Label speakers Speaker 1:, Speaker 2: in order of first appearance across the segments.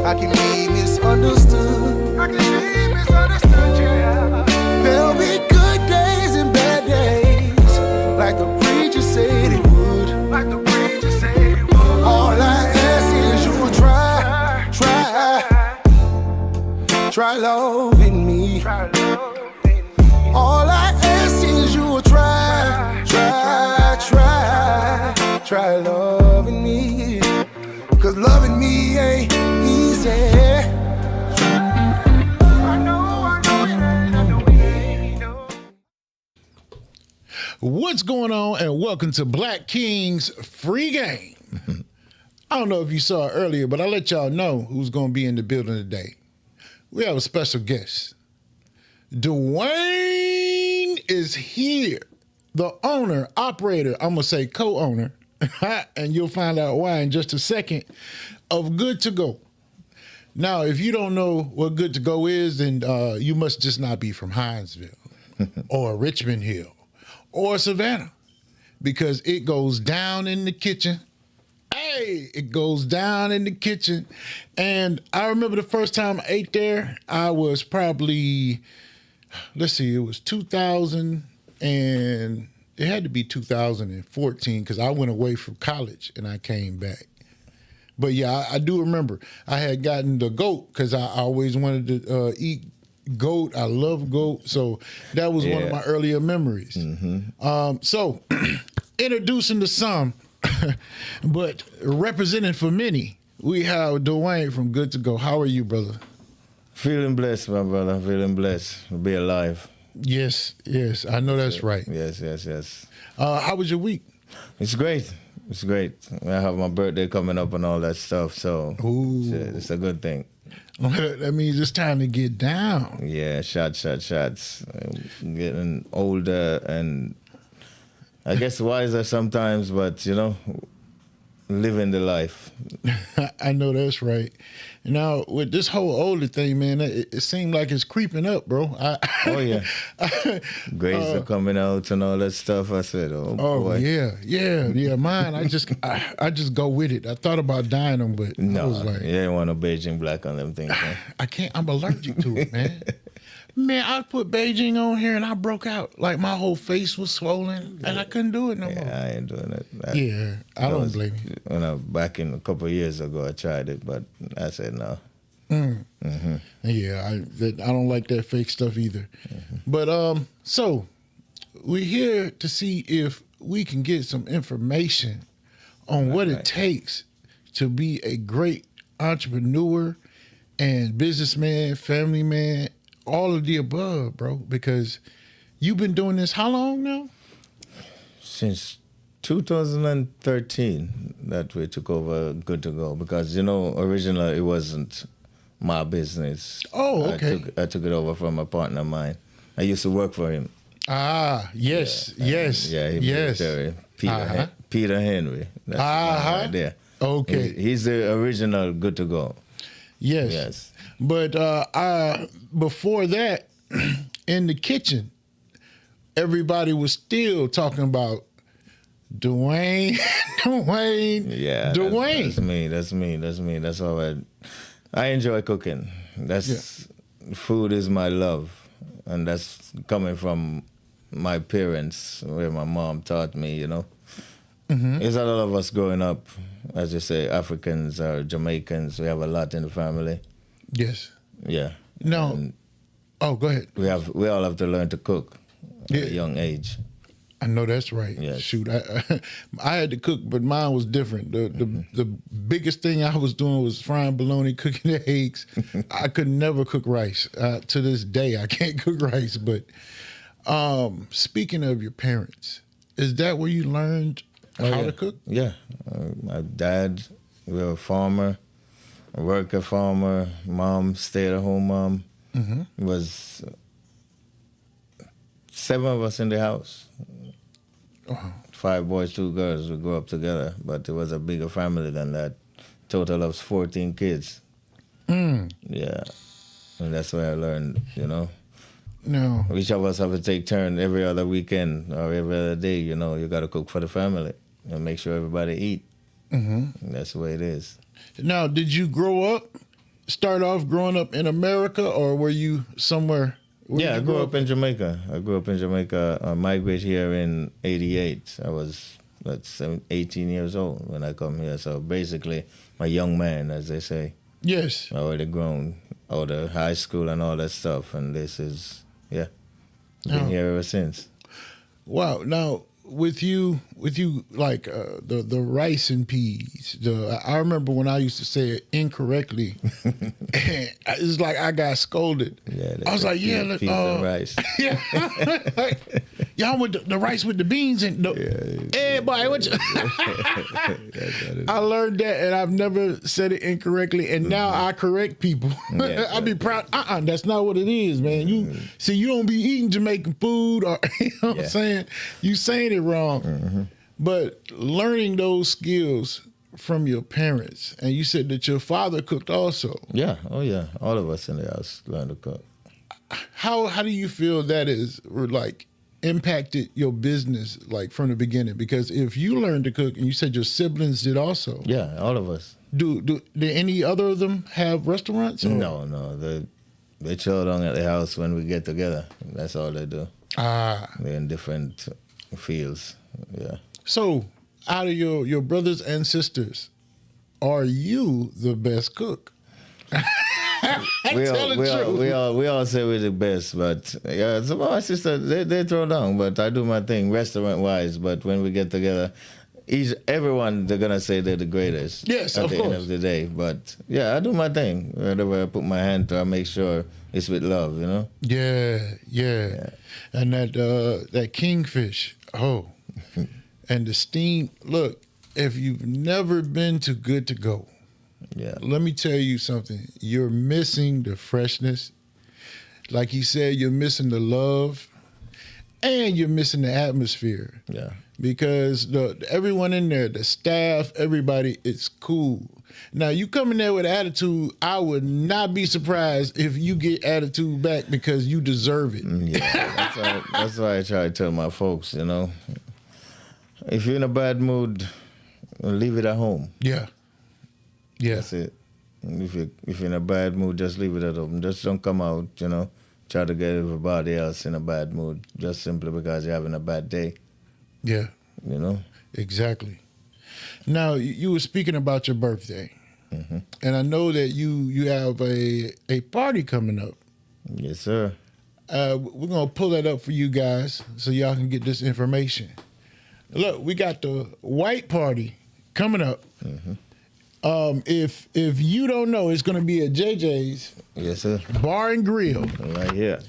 Speaker 1: I can be misunderstood. I can be misunderstood, yeah. There'll be good days and bad days, like the preacher said it would. Like the preacher said it would. All I ask is you will try loving me. All I ask is you will try loving me. 'Cause loving me ain't easy. I know it ain't.
Speaker 2: What's going on, and welcome to Black King's Free Game. I don't know if you saw it earlier, but I'll let y'all know who's going to be in the building today. We have a special guest. Dwayne is here. The owner, operator, I'm going to say co-owner, and you'll find out why in just a second, of Good to Go. Now, if you don't know what Good to Go is, then you must just not be from Hinesville or Richmond Hill or Savannah, because it goes down in the kitchen. Hey, it goes down in the kitchen. And I remember the first time I ate there, I was probably, let's see, it was 2000 and it had to be 2014 because I went away from college and I came back. But yeah, I do remember I had gotten the goat because I always wanted to eat goat. I love goat. So that was one of my earlier memories. So introducing to some, but representing for many, we have Dwayne from Good to Go. How are you, brother?
Speaker 3: Feeling blessed, my brother. Feeling blessed to be alive.
Speaker 2: Yes, I know that's right.
Speaker 3: Yes.
Speaker 2: How was your week?
Speaker 3: It's great. It's great. I have my birthday coming up and all that stuff, so it's a good thing.
Speaker 2: That means it's time to get down.
Speaker 3: Yeah, shots. I'm getting older and I guess wiser sometimes, but, living the life.
Speaker 2: I know that's right. Now, with this whole older thing, man, it seemed like it's creeping up, bro.
Speaker 3: Oh, yeah. Grades are coming out and all that stuff. I said, oh boy.
Speaker 2: Yeah. Mine, I just go with it. I thought about dyeing them, but
Speaker 3: no,
Speaker 2: I was like,
Speaker 3: you ain't want no Beijing black on them things, man.
Speaker 2: I can't. I'm allergic to it, man. Man, I put Beijing on here and I broke out. Like my whole face was swollen and I couldn't do it no more.
Speaker 3: I ain't doing it.
Speaker 2: I don't blame you.
Speaker 3: Back in a couple of years ago, I tried it, but I said no.
Speaker 2: Yeah, I don't like that fake stuff either. But so we're here to see if we can get some information on what it takes to be a great entrepreneur and businessman, family man, all of the above, bro, because you've been doing this how long now?
Speaker 3: Since 2013 that we took over Good to Go, because, originally it wasn't my business.
Speaker 2: Oh, okay.
Speaker 3: I took it over from a partner of mine. I used to work for him.
Speaker 2: Yes.
Speaker 3: Yeah, military. Peter Henry. That's the guy right there.
Speaker 2: Okay.
Speaker 3: He's the original Good to Go.
Speaker 2: Yes. But before that, in the kitchen, everybody was still talking about Dwayne.
Speaker 3: Yeah, Dwayne. That's me. That's all I enjoy cooking. Food is my love, and that's coming from my parents, where my mom taught me. There's a lot of us growing up, as you say, Africans or Jamaicans. We have a lot in the family.
Speaker 2: Yes.
Speaker 3: Yeah.
Speaker 2: No. Go ahead.
Speaker 3: We all have to learn to cook at a young age.
Speaker 2: I know that's right.
Speaker 3: Yes.
Speaker 2: Shoot, I had to cook, but mine was different. The biggest thing I was doing was frying bologna, cooking the eggs. I could never cook rice. To this day, I can't cook rice. But speaking of your parents, is that where you learned how to cook?
Speaker 3: Yeah. My dad, we were a farmer. A worker farmer, mom, stay-at-home mom. It was 7 of us in the house. 5 boys, 2 girls. We grew up together, but it was a bigger family than that. Total of 14 kids. Yeah, and that's where I learned,
Speaker 2: No.
Speaker 3: Each of us have to take turn every other weekend or every other day. You got to cook for the family and make sure everybody eat. That's the way it is.
Speaker 2: Now, did you grow up start off growing up in America, or were you somewhere?
Speaker 3: I grew up in Jamaica. I migrated here in '88. I was 18 years old when I come here. So basically, a young man, as they say.
Speaker 2: Yes.
Speaker 3: Already grown out of high school and all that stuff. And this is, been here ever since.
Speaker 2: Wow. Now, with you, like the rice and peas. I remember when I used to say it incorrectly, and it's like I got scolded.
Speaker 3: Yeah,
Speaker 2: I was like,
Speaker 3: peas and rice.
Speaker 2: Yeah, y'all with the rice with the beans and hey, boy, what? I learned that, and I've never said it incorrectly, and now I correct people. I be proud. That's not what it is, man. You see, you don't be eating Jamaican food, or you know what I'm saying. You saying it wrong, but learning those skills from your parents, and you said that your father cooked also.
Speaker 3: Yeah, all of us in the house learned to cook.
Speaker 2: How do you feel that is like impacted your business like from the beginning? Because if you learned to cook, and you said your siblings did also.
Speaker 3: Yeah, all of us.
Speaker 2: Do any other of them have restaurants? Or?
Speaker 3: No, they chill down at the house when we get together. That's all they do. They're in different fields. Yeah.
Speaker 2: So, out of your brothers and sisters, are you the best cook?
Speaker 3: We all say we're the best, but yeah, some of my sisters they throw down, but I do my thing restaurant wise. But when we get together, everyone they're gonna say they're the greatest.
Speaker 2: Yes,
Speaker 3: at
Speaker 2: of
Speaker 3: the
Speaker 2: course.
Speaker 3: end of the day. But yeah, I do my thing. Wherever I put my hand to, I make sure it's with love. You know.
Speaker 2: Yeah. And that kingfish. Oh, and the steam. Look, if you've never been to Good to Go.
Speaker 3: Yeah.
Speaker 2: Let me tell you something. You're missing the freshness. Like he said, you're missing the love, and you're missing the atmosphere.
Speaker 3: Yeah.
Speaker 2: Because everyone in there, the staff, everybody, it's cool. Now, you come in there with attitude, I would not be surprised if you get attitude back because you deserve it.
Speaker 3: Yeah, that's why I try to tell my folks, you know, if you're in a bad mood, leave it at home.
Speaker 2: Yeah.
Speaker 3: That's it. If you're in a bad mood, just leave it at home. Just don't come out, you know, try to get everybody else in a bad mood just simply because you're having a bad day.
Speaker 2: Yeah.
Speaker 3: You know?
Speaker 2: Exactly. Now, you were speaking about your birthday. Mm-hmm. And I know that you have a party coming up.
Speaker 3: Yes, sir.
Speaker 2: We're going to pull that up for you guys so y'all can get this information. Look, we got the white party coming up. Mm-hmm. If you don't know, it's going to be at JJ's.
Speaker 3: Yes, sir.
Speaker 2: Bar and Grill.
Speaker 3: Right here.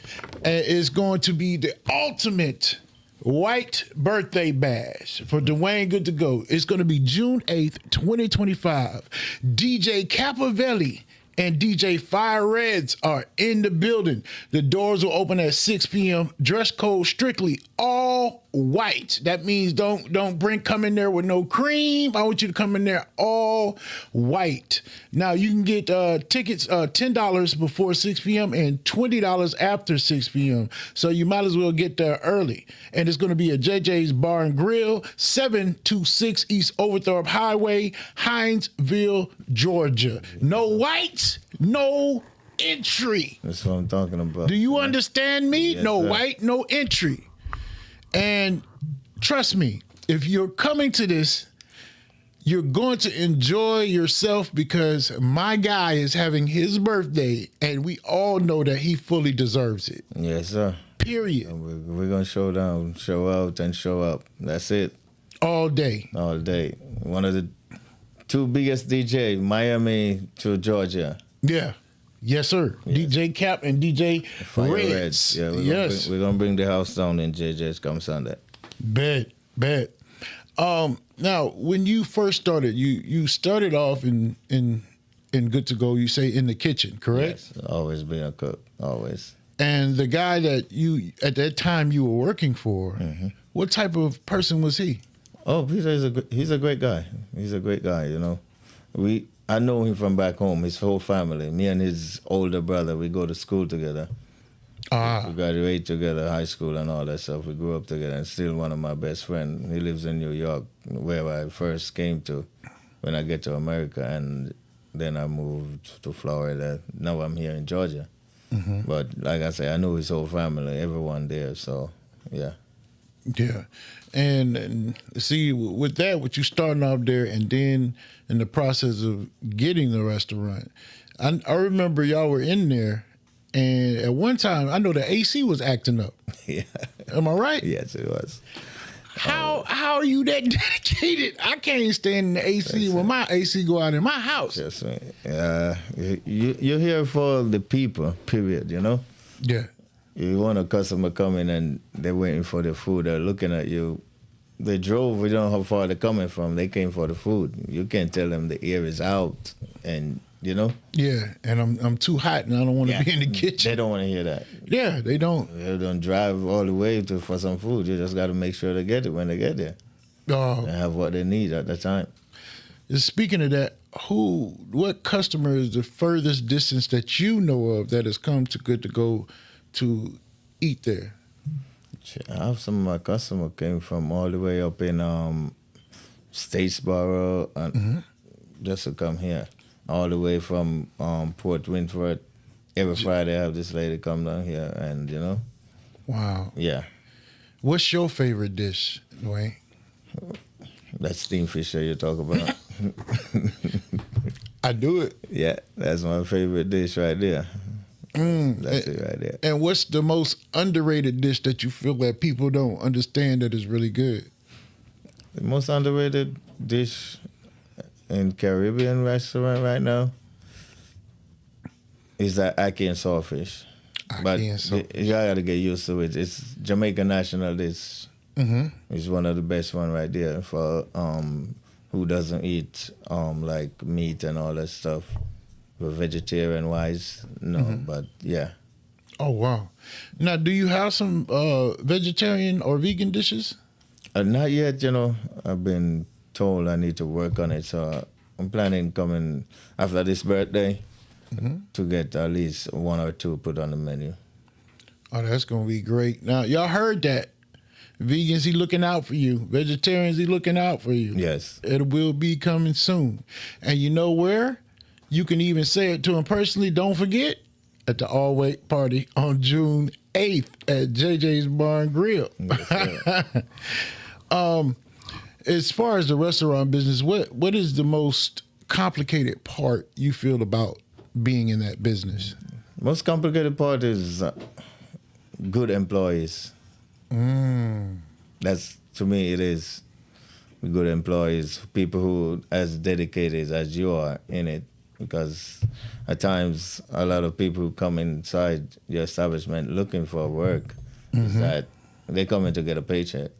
Speaker 2: And it's going to be the ultimate white birthday bash for Dwayne Good to Go. It's going to be June 8th, 2025. DJ Capavelli and DJ Fire Reds are in the building. The doors will open at 6 p.m. Dress code strictly all white. That means don't come in there with no cream. I want you to come in there all white. Now you can get tickets $10 before 6 p.m. and $20 after 6 p.m. So you might as well get there early. And it's going to be at JJ's Bar and Grill, 726 East Overthorpe Highway, Hinesville, Georgia. No whites, no entry.
Speaker 3: That's what I'm talking about.
Speaker 2: Do you understand me?
Speaker 3: Yes,
Speaker 2: No
Speaker 3: sir.
Speaker 2: white, no entry. And trust me, if you're coming to this, you're going to enjoy yourself because my guy is having his birthday and we all know that he fully deserves it.
Speaker 3: Yes, sir.
Speaker 2: Period.
Speaker 3: We're going to show down, show out, and show up. That's it.
Speaker 2: All day.
Speaker 3: All day. One of the two biggest DJ, Miami to Georgia.
Speaker 2: Yeah. Yes, sir.
Speaker 3: Yes.
Speaker 2: DJ Cap and DJ
Speaker 3: Fire
Speaker 2: Reds.
Speaker 3: Yeah, we're gonna bring the house down in JJ's come Sunday.
Speaker 2: Bet. Now, when you first started, you started off in Good to Go. You say in the kitchen, correct?
Speaker 3: Yes, always been a cook, always.
Speaker 2: And the guy that you at that time you were working for, what type of person was he?
Speaker 3: Oh, he's a great guy. He's a great guy. You know, I know him from back home. His whole family. Me and his older brother, we go to school together. We graduated together, high school and all that stuff. We grew up together, and still one of my best friends. He lives in New York, where I first came to when I get to America. And then I moved to Florida. Now I'm here in Georgia. But like I say, I know his whole family, everyone there. So, yeah.
Speaker 2: Yeah. And see, with that, with you starting off there and then in the process of getting the restaurant, I remember y'all were in there, and at one time, I know the AC was acting up.
Speaker 3: Yeah.
Speaker 2: Am I right?
Speaker 3: Yes, it was.
Speaker 2: How are you that dedicated? I can't stand in the AC when my AC go out in my house.
Speaker 3: Yes, man. You're here for the people, period, you know?
Speaker 2: Yeah.
Speaker 3: You want a customer coming and they're waiting for the food, they're looking at you. They drove, we don't know how far they're coming from. They came for the food. You can't tell them the air is out and, you know?
Speaker 2: Yeah, and I'm too hot and I don't want to be in the kitchen.
Speaker 3: They don't want to hear that.
Speaker 2: Yeah, they don't.
Speaker 3: They don't drive all the way for some food. You just got to make sure they get it when they get there. And have what they need at the time.
Speaker 2: Speaking of that, what customer is the furthest distance that you know of that has come to Good to Go to eat there?
Speaker 3: I have some of my customers came from all the way up in Statesboro and just to come here. All the way from Port Winthrop. Every Friday I have this lady come down here and, you know.
Speaker 2: Wow.
Speaker 3: Yeah.
Speaker 2: What's your favorite dish, Dwayne?
Speaker 3: That steamed fish that you talk about.
Speaker 2: I do it.
Speaker 3: Yeah, that's my favorite dish right there. That's it right there.
Speaker 2: And what's the most underrated dish that you feel that people don't understand that is really good?
Speaker 3: The most underrated dish in Caribbean restaurant right now is that ackee and saltfish. But you gotta get used to it. It's Jamaican national dish. It's one of the best one right there for who doesn't eat like meat and all that stuff. But vegetarian wise, no. But yeah.
Speaker 2: Oh wow! Now, do you have some vegetarian or vegan dishes?
Speaker 3: Not yet. You know, I've been told I need to work on it, so I'm planning coming after this birthday to get at least one or two put on the menu.
Speaker 2: Oh, that's gonna be great. Now, y'all heard that. Vegans, he looking out for you. Vegetarians, he looking out for you.
Speaker 3: Yes.
Speaker 2: It will be coming soon. And you know where? You can even say it to him personally. Don't forget, at the All Weight Party on June 8th at JJ's Bar and Grill. Yes, as far as the restaurant business, what is the most complicated part you feel about being in that business?
Speaker 3: Most complicated part is good employees. That's, to me, it is good employees, people who as dedicated as you are in it. Because at times, a lot of people who come inside your establishment looking for work, is that they come in to get a paycheck.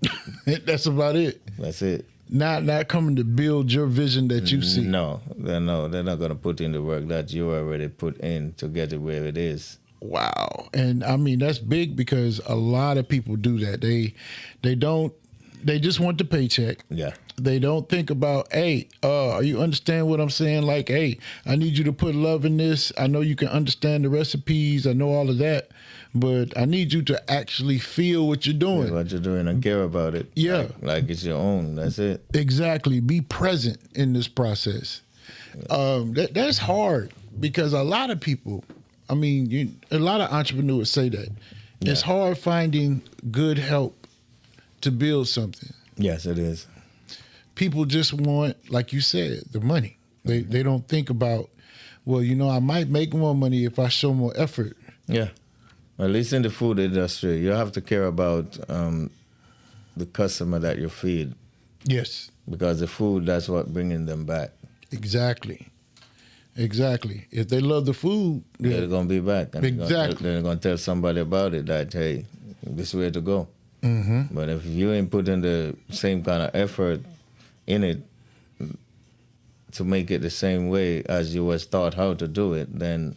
Speaker 2: That's about it.
Speaker 3: That's it.
Speaker 2: Not coming to build your vision that you see.
Speaker 3: No, they're not going to put in the work that you already put in to get it where it is.
Speaker 2: Wow. And I mean, that's big because a lot of people do that. They just want the paycheck.
Speaker 3: Yeah.
Speaker 2: They don't think about, hey, you understand what I'm saying? Like, hey, I need you to put love in this. I know you can understand the recipes. I know all of that. But I need you to actually feel what you're doing.
Speaker 3: Yeah, what you're doing and care about it.
Speaker 2: Yeah.
Speaker 3: Like it's your own. That's it.
Speaker 2: Exactly. Be present in this process. That's hard because a lot of people, I mean, a lot of entrepreneurs say that. Yeah. It's hard finding good help to build something.
Speaker 3: Yes, it is.
Speaker 2: People just want, like you said, the money. They don't think about, well, you know, I might make more money if I show more effort.
Speaker 3: Yeah. At least in the food industry, you have to care about the customer that you feed. Yes. Because the food, that's what bringing them back.
Speaker 2: Exactly. If they love the food,
Speaker 3: they're going to be back. And
Speaker 2: exactly.
Speaker 3: They're going to tell somebody about it that, hey, this is where to go. But if you ain't putting the same kind of effort in it to make it the same way as you was taught how to do it, then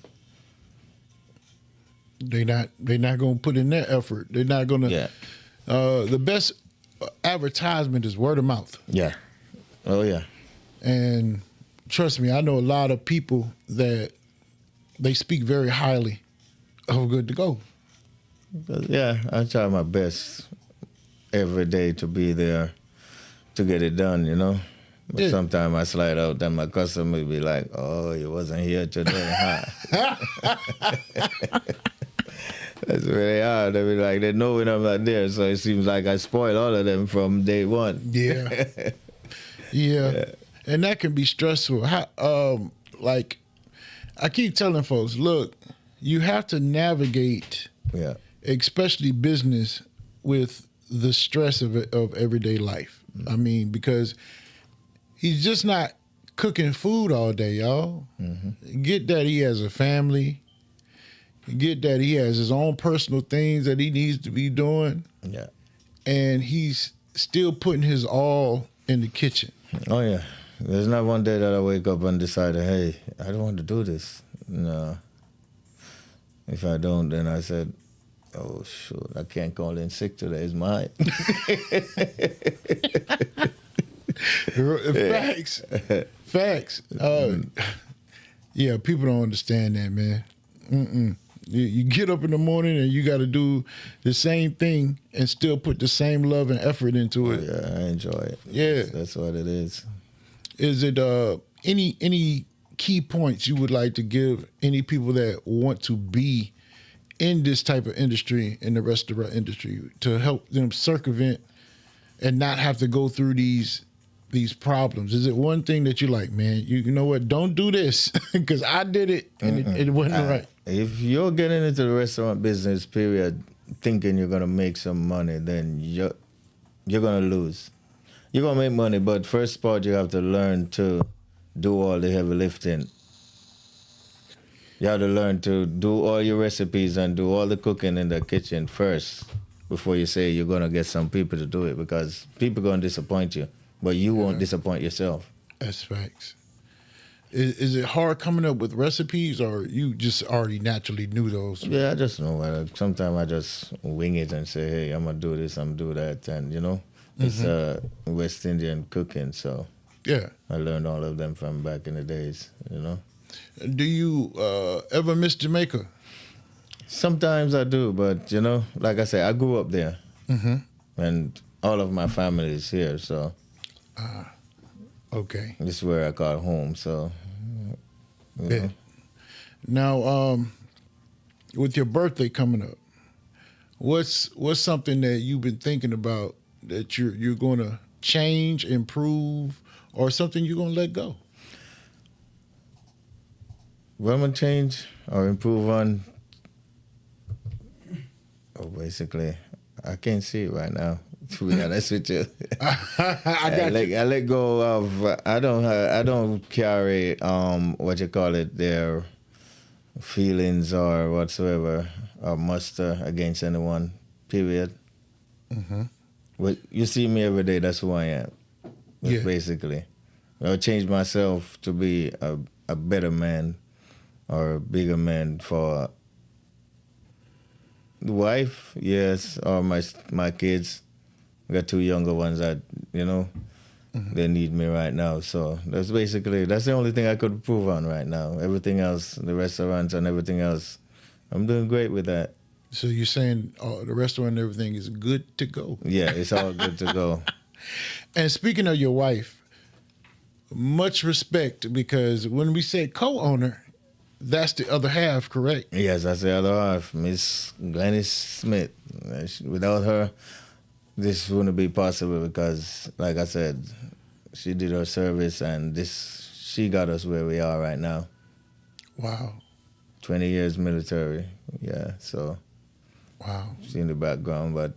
Speaker 2: they're not gonna put in their effort. They're not gonna. Yeah. The best advertisement is word of mouth.
Speaker 3: Yeah. Oh yeah.
Speaker 2: And trust me, I know a lot of people that they speak very highly of Good to Go.
Speaker 3: Yeah, I try my best every day to be there to get it done, you know. But sometimes I slide out, then my customer will be like, "Oh, you wasn't here today, huh?" That's where they are. They be like, they know when I'm not there, so it seems like I spoil all of them from day one.
Speaker 2: Yeah. Yeah. And that can be stressful. Like, I keep telling folks, look, you have to navigate, especially business, with the stress of everyday life. I mean, because he's just not cooking food all day, y'all. Get that he has a family. Get that he has his own personal things that he needs to be doing.
Speaker 3: Yeah.
Speaker 2: And he's still putting his all in the kitchen.
Speaker 3: Oh, yeah. There's not one day that I wake up and decide, hey, I don't want to do this. No. If I don't, then I said, oh, shoot, I can't call in sick today. It's mine.
Speaker 2: Facts. Facts. Yeah, people don't understand that, man. You get up in the morning and you got to do the same thing and still put the same love and effort into it.
Speaker 3: Yeah, I enjoy it.
Speaker 2: Yeah.
Speaker 3: That's what it is.
Speaker 2: Is it any key points you would like to give any people that want to be in this type of industry, in the restaurant industry, to help them circumvent and not have to go through these problems? Is it one thing that you like, man, you know what, don't do this because I did it and it wasn't right?
Speaker 3: If you're getting into the restaurant business, period, thinking you're going to make some money, then you're going to lose. You're going to make money, but first part, you have to learn to do all the heavy lifting. You have to learn to do all your recipes and do all the cooking in the kitchen first before you say you're going to get some people to do it, because people are going to disappoint you, but you won't disappoint yourself.
Speaker 2: That's facts. Is it hard coming up with recipes, or you just already naturally knew those?
Speaker 3: Yeah, I just know. Sometimes I just wing it and say, hey, I'm going to do this, I'm going to do that. And, it's West Indian cooking, so I learned all of them from back in the days,
Speaker 2: Do you ever miss Jamaica?
Speaker 3: Sometimes I do, but, like I said, I grew up there. And all of my family is here, so.
Speaker 2: Okay.
Speaker 3: This is where I call home, so.
Speaker 2: Yeah. Now, with your birthday coming up, what's something that you've been thinking about that you're going to change, improve, or something you're going to let go?
Speaker 3: What I'm going to change or improve on? Oh, basically, I can't see it right now, to be honest with you. I let go of, I don't carry, their feelings or whatsoever, or muster against anyone, period. Well, you see me every day, that's who I am, basically. I'll change myself to be a better man or a bigger man for the wife, yes, or my kids. I got two younger ones that, they need me right now. So that's the only thing I could improve on right now. Everything else, the restaurants and everything else, I'm doing great with that.
Speaker 2: So you're saying the restaurant and everything is good to go?
Speaker 3: Yeah, it's all good to go.
Speaker 2: And speaking of your wife, much respect, because when we say co-owner, that's the other half, correct?
Speaker 3: Yes, that's the other half, Miss Glennis Smith. Without her, this wouldn't be possible because, like I said, she did her service and she got us where we are right now.
Speaker 2: Wow.
Speaker 3: 20 years military, yeah, so.
Speaker 2: Wow. She's
Speaker 3: in the background, but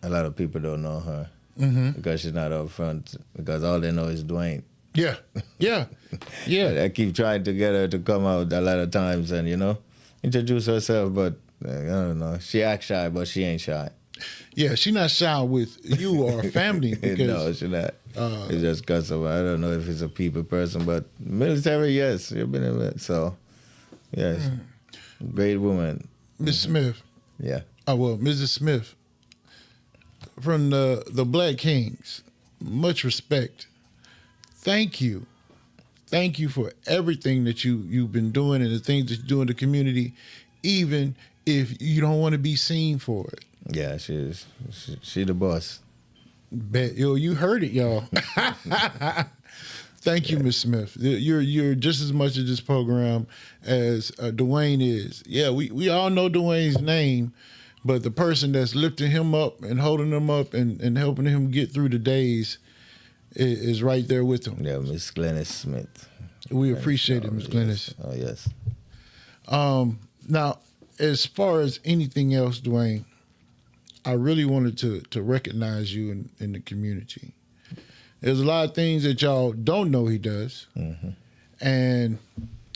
Speaker 3: a lot of people don't know her because she's not up front, because all they know is Dwayne.
Speaker 2: Yeah.
Speaker 3: I keep trying to get her to come out a lot of times and, introduce herself, but I don't know. She acts shy, but she ain't shy.
Speaker 2: Yeah, she's not shy with you or family. Because,
Speaker 3: no, she's not. It's just customer. I don't know if it's a people person, but military, yes. You've been in it, so, yes. Great woman.
Speaker 2: Miss Smith.
Speaker 3: Yeah.
Speaker 2: Oh, well, Mrs. Smith, from the Black Kings, much respect. Thank you. Thank you for everything that you've been doing and the things that you do in the community, even if you don't want to be seen for it.
Speaker 3: Yeah, she the boss.
Speaker 2: Bet, you heard it, y'all. Thank you, Miss Smith. You're just as much of this program as Dwayne is. Yeah, we all know Dwayne's name, but the person that's lifting him up and holding him up and helping him get through the days is right there with him.
Speaker 3: Yeah, Miss Glennis Smith.
Speaker 2: We appreciate it, Miss Glennis.
Speaker 3: Oh, yes.
Speaker 2: Now, as far as anything else, Dwayne, I really wanted to recognize you in the community. There's a lot of things that y'all don't know he does. Mm-hmm. And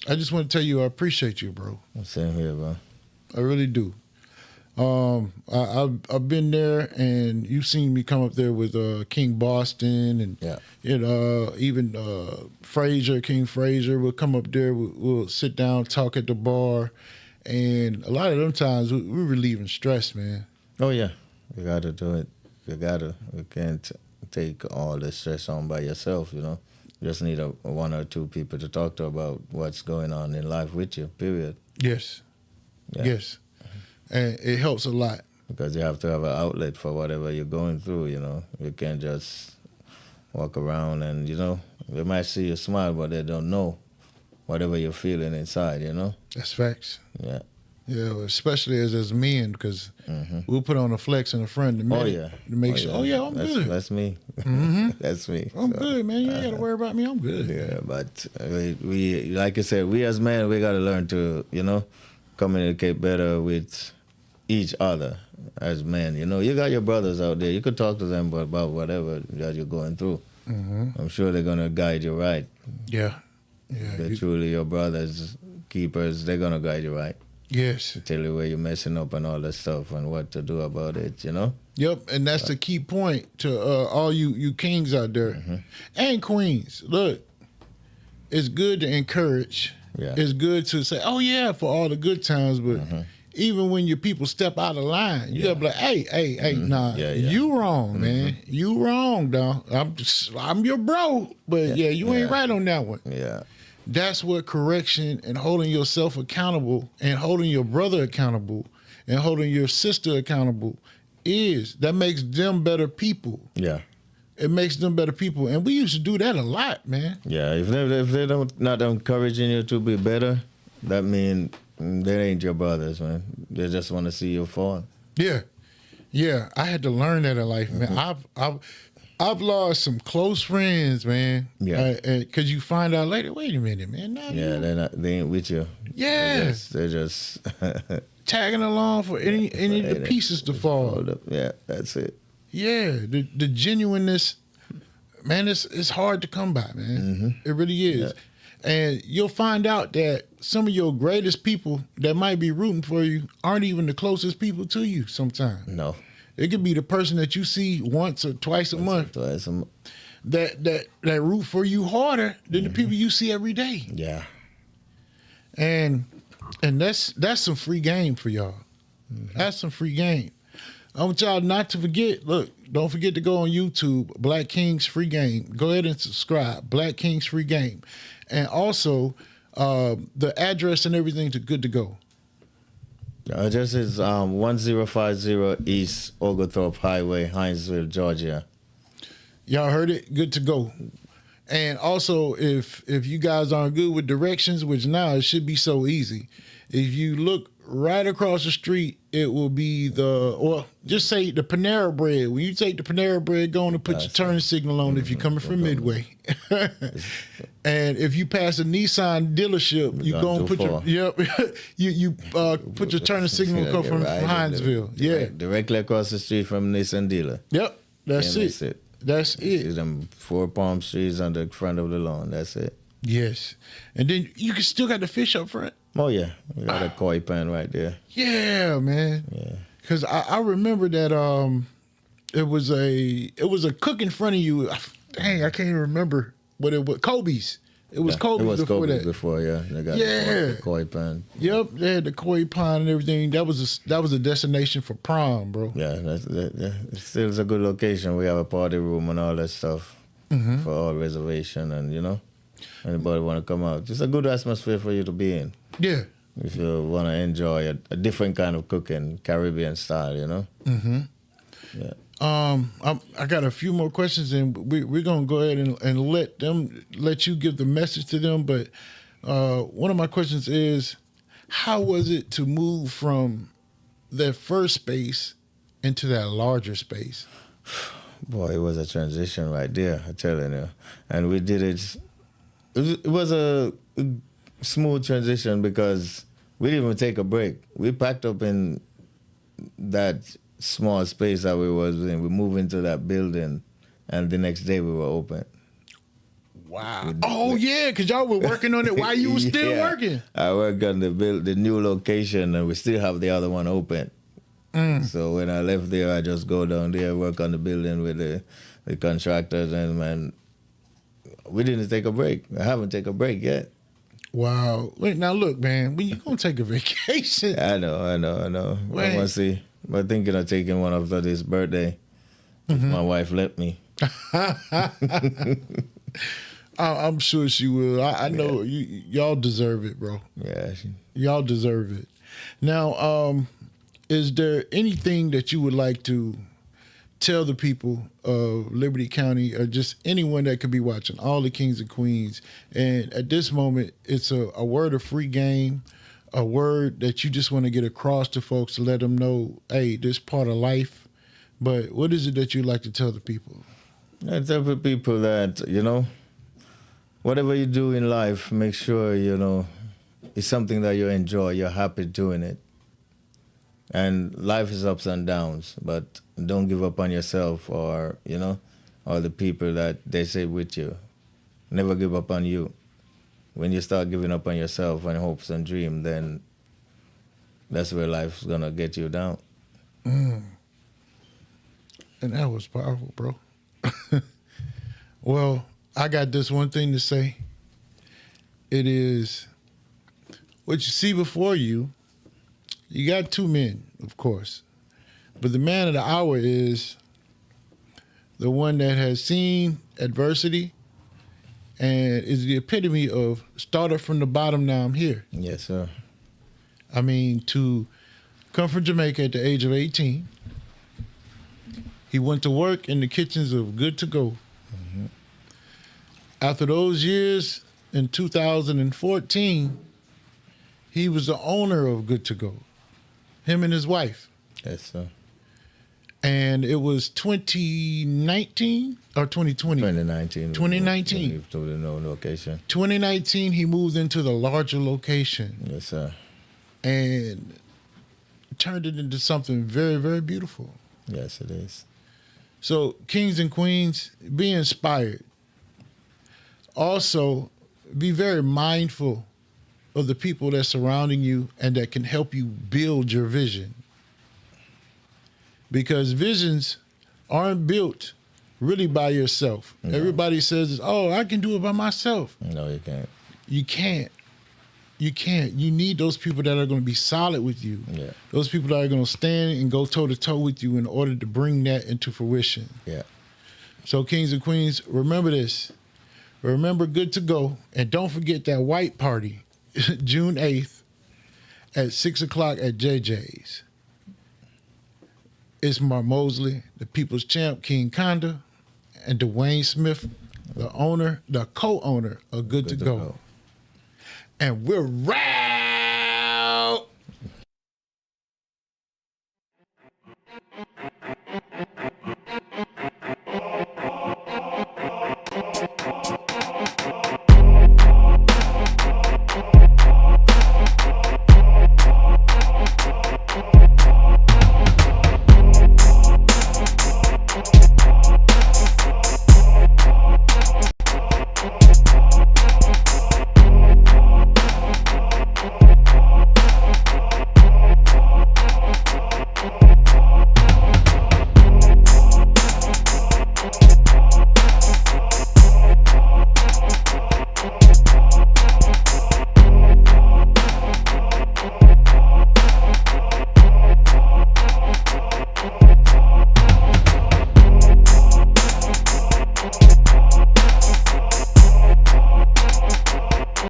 Speaker 2: I just want to tell you I appreciate you, bro.
Speaker 3: Same here, bro.
Speaker 2: I really do. I've been there, and you've seen me come up there with King Boston and even King Frazier will come up there. We'll sit down, talk at the bar, and a lot of them times we're relieving stress, man.
Speaker 3: Oh yeah, you got to do it. You can't take all the stress on by yourself. You just need one or two people to talk to about what's going on in life with you. Period.
Speaker 2: Yes.
Speaker 3: Yeah. Yes.
Speaker 2: And it helps a lot.
Speaker 3: Because you have to have an outlet for whatever you're going through, You can't just walk around and, they might see you smile, but they don't know whatever you're feeling inside,
Speaker 2: That's facts.
Speaker 3: Yeah.
Speaker 2: Yeah, especially as men, because we'll put on a flex in the front to make sure, I'm good.
Speaker 3: That's me.
Speaker 2: Mm-hmm.
Speaker 3: That's me.
Speaker 2: I'm good, man. You ain't got to worry about me. I'm good.
Speaker 3: Yeah, but we, like I said, we as men, we got to learn to, communicate better with each other as men. You got your brothers out there. You could talk to them about whatever that you're going through. Mm-hmm. I'm sure they're going to guide you right.
Speaker 2: Yeah.
Speaker 3: They're truly your brothers, keepers. They're going to guide you right.
Speaker 2: Yes.
Speaker 3: Tell you where you're messing up and all that stuff and what to do about it,
Speaker 2: Yep, and that's the key point to all you kings out there and queens. Look, it's good to encourage. Yeah. It's good to say, oh, yeah, for all the good times, but even when your people step out of line, you gotta be like, hey, nah, you wrong, man. You wrong, dog. I'm your bro, but you ain't right on that one.
Speaker 3: Yeah.
Speaker 2: That's what correction and holding yourself accountable and holding your brother accountable and holding your sister accountable is. That makes them better people. Yeah. It makes them better people. And we used to do that a lot, man.
Speaker 3: Yeah, if they don't not encouraging you to be better, that means they ain't your brothers, man. They just want to see you fall.
Speaker 2: Yeah. Yeah, I had to learn that in life, man. I've lost some close friends, man. Yeah, because you find out later. Wait a minute, man.
Speaker 3: They ain't with you.
Speaker 2: Yeah,
Speaker 3: they're just
Speaker 2: tagging along for any of the pieces to fall.
Speaker 3: Yeah, that's it.
Speaker 2: Yeah, the genuineness, man. It's hard to come by, man. It really is. Yeah. And you'll find out that some of your greatest people that might be rooting for you aren't even the closest people to you. Sometimes,
Speaker 3: no.
Speaker 2: It could be the person that you see once or twice a month. That root for you harder than the people you see every day.
Speaker 3: Yeah.
Speaker 2: And that's some free game for y'all. That's some free game. I want y'all not to forget. Look, don't forget to go on YouTube, Black Kings Free Game. Go ahead and subscribe, Black Kings Free Game, and also the address and everything to good to go.
Speaker 3: Address is 1050 East Oglethorpe Highway, Hinesville, Georgia.
Speaker 2: Y'all heard it? Good to go. And also, if you guys aren't good with directions, which now it should be so easy, if you look right across the street, it will be just say the Panera Bread. When you take the Panera Bread, go on and put your turn signal on if you're coming from Midway. And if you pass a Nissan dealership, you go and put you put your turn signal from Hinesville.
Speaker 3: Directly across the street from Nissan dealer.
Speaker 2: Yep, that's it. That's it.
Speaker 3: See them 4 palm trees on the front of the lawn. That's it.
Speaker 2: Yes, and then you can still got the fish up front.
Speaker 3: Oh yeah, we got a koi pan right there.
Speaker 2: Yeah, man. Yeah, because I remember that it was a cook in front of you. Dang, I can't even remember what it was. Kobe's. It was Kobe's before that.
Speaker 3: Before, yeah. They got the koi pan.
Speaker 2: Yep, they had the koi pan and everything. That was a destination for prom, bro.
Speaker 3: Yeah, it still is a good location. We have a party room and all that stuff for all reservation, and anybody want to come out. It's a good atmosphere for you to be in.
Speaker 2: Yeah.
Speaker 3: If you want to enjoy a different kind of cooking, Caribbean style, Yeah.
Speaker 2: I got a few more questions, and we're gonna go ahead and let you give the message to them. But one of my questions is, how was it to move from that first space into that larger space?
Speaker 3: Boy, it was a transition right there, I'm telling you. And we did it. It was a smooth transition because we didn't even take a break. We packed up in that small space that we was in. We moved into that building, and the next day we were open.
Speaker 2: Wow! Yeah, because y'all were working on it while you were still working.
Speaker 3: I worked on the new location, and we still have the other one open. So when I left there, I just go down there, work on the building with the contractors, and man, we didn't take a break. I haven't taken a break yet.
Speaker 2: Wow! Wait, now look, man, when you gonna take a vacation?
Speaker 3: I know. I want to see. I'm thinking of taking one after this birthday. If my wife let me.
Speaker 2: I'm sure she will. I know y'all deserve it, bro.
Speaker 3: Yeah.
Speaker 2: Y'all deserve it. Now, is there anything that you would like to tell the people of Liberty County or just anyone that could be watching, all the kings and queens? And at this moment, it's a word of free game, a word that you just want to get across to folks to let them know, hey, this part of life. But what is it that you'd like to tell the people?
Speaker 3: I tell the people that, whatever you do in life, make sure, it's something that you enjoy, you're happy doing it. And life is ups and downs, but don't give up on yourself or the people that they say with you. Never give up on you. When you start giving up on yourself and hopes and dreams, then that's where life's going to get you down.
Speaker 2: And that was powerful, bro. Well, I got this one thing to say. It is what you see before you. You got two men, of course. But the man of the hour is the one that has seen adversity and is the epitome of started from the bottom, now I'm here.
Speaker 3: Yes, sir.
Speaker 2: I mean, to come from Jamaica at the age of 18, he went to work in the kitchens of Good to Go. After those years, in 2014, he was the owner of Good to Go, him and his wife.
Speaker 3: Yes, sir.
Speaker 2: And it was 2019 or 2020?
Speaker 3: 2019.
Speaker 2: 2019.
Speaker 3: We moved to the new location.
Speaker 2: 2019, he moved into the larger location.
Speaker 3: Yes, sir.
Speaker 2: And turned it into something very, very beautiful.
Speaker 3: Yes, it is.
Speaker 2: So, kings and queens, be inspired. Also, be very mindful of the people that's surrounding you and that can help you build your vision. Because visions aren't built really by yourself. No. Everybody says, oh, I can do it by myself.
Speaker 3: No, you can't.
Speaker 2: You can't. You can't. You need those people that are going to be solid with you.
Speaker 3: Yeah.
Speaker 2: Those people that are going to stand and go toe-to-toe with you in order to bring that into fruition.
Speaker 3: Yeah.
Speaker 2: So, kings and queens, remember this. Remember Good to Go. And don't forget that white party, June 8th at 6 o'clock at JJ's. It's Mark Mosley, the People's Champ, King Conda, and Dwayne Smith, the co-owner of Good to Go. And we're rad.